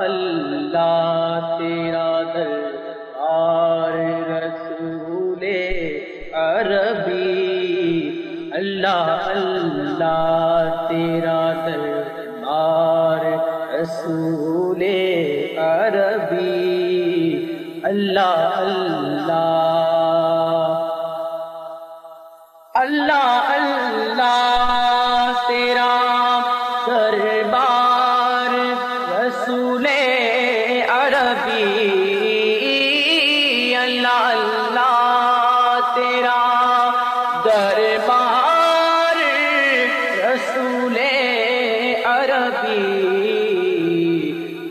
اللہ تیرا دربار رسول عربی، اللہ اللہ تیرا دربار رسول عربی، اللہ اللہ اللہ اللہ تیرا دربار رسول عربی، اللہ اللہ تیرا دربار رسول عربی،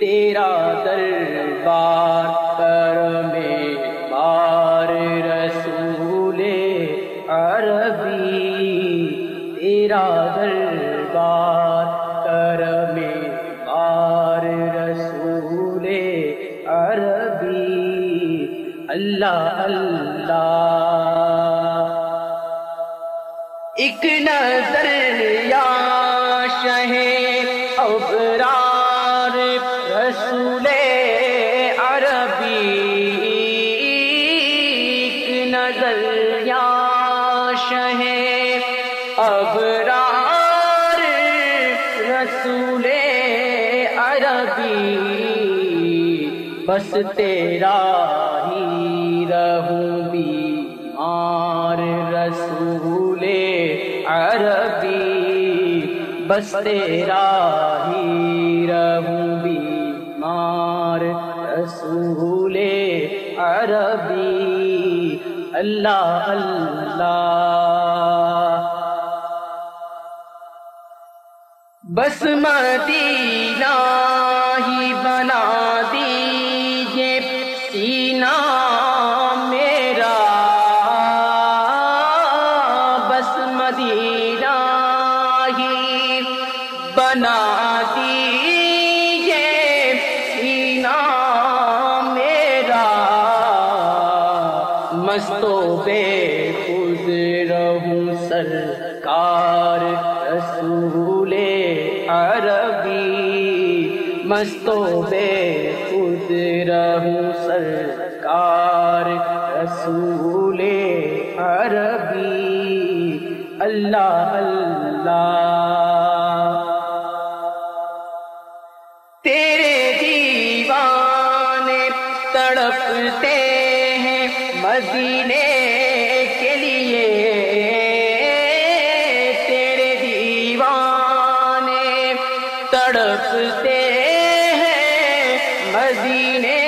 تیرا دربار کرم بار رسول عربی، تیرا دربار کرم بار رسول عربی، اللہ اللہ ایک نظر یا شہ ابرار رسول عربی، ایک نظر یا شہ ابرار رسول عربی، بس تیرا ہی رہوں بیمار رسول عربی، بس تیرا ہی رہوں بیمار رسول عربی، اللہ اللہ بس مدینہ ہی بنا دیجئے سینہ میرا، بس مدینہ ہی بنا دیجئے سینہ میرا، مست و بے خود رہوں سرکار رسول عربی، مست و بے خود رہوں سرکار رسول عربی، اللہ اللہ تیرے دیوانے تڑپتے ہیں مدینے کے لیے، تیرے دیوانے تڑپتے ہیں مدینے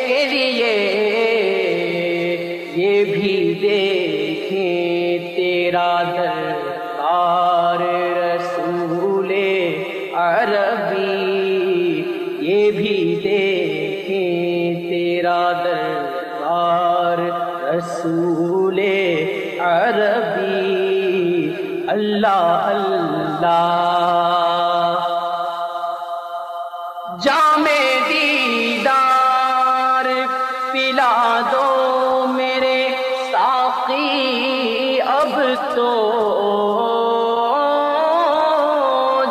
کے لیے، یہ بھی دیکھیں تیرا دربار رسول عربی، یہ بھی دیکھیں تیرا دربار رسول عربی، اللہ اللہ جام دیدار پلا دو میرے ساقی اب تو،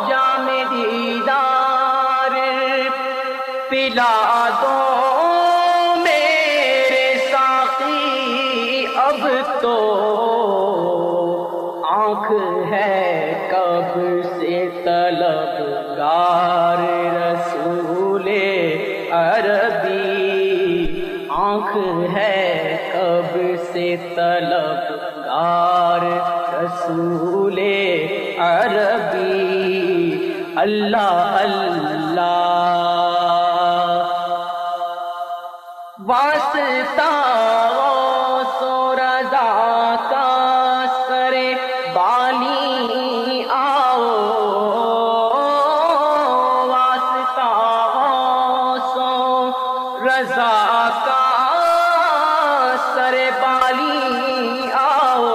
جام دیدار پلا دو میرے ساقی اب تو، آنکھ ہے کب سے طلبگار رسول عربی، آنکھ ہے کب سے طلبگار رسول عربی، اللہ اللہ واسطہ سو رضا کا سر بالی آؤ، واسطہ سو رضا کا سر بالی آؤ،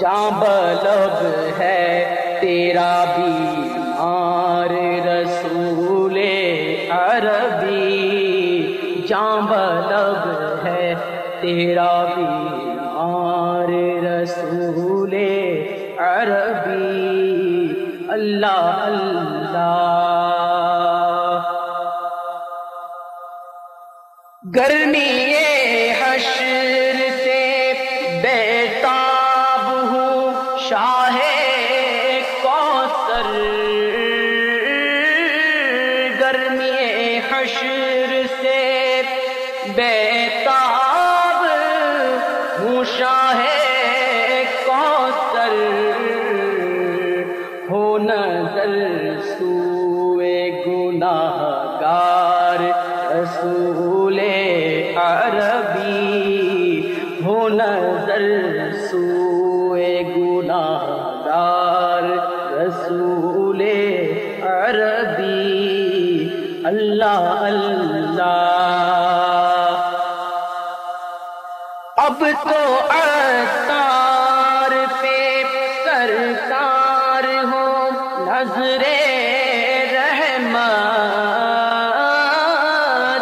جاں بلب ہے تیرا بیمار رسول عربی، جاں بلب ہے تیرا بیمار رسول عربی، اللہ اللہ گرمی حشر سے بیتاب ہوں شاہ کوثر، گرمی حشر سے بیتاب ہوں شاہ کوثر، ہو نظر سوئے گناہگار رسول عربی، ہو نظر سوئے گناہگار رسول عربی۔ اللہ اللہ اب تو عطار پہ سرکار ہو نظر رحمت،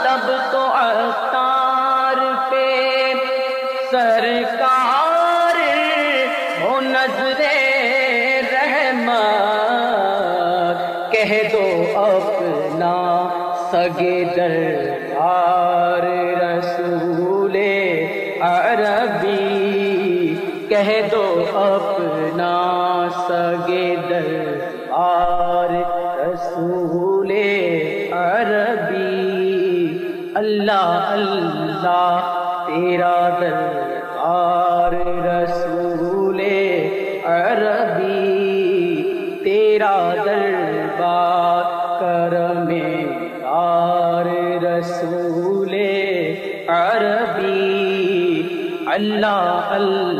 اب تو عطار پہ سرکار ہو نظر رحمت، کہہ دو اپنا سگے دربار رسول عربی، کہہ دو اپنا سگے دربار رسول عربی۔ اللہ اللہ تیرا دربار رسول عربی، تیرا دربار کرم گار رسول عربی۔ اللہ اللہ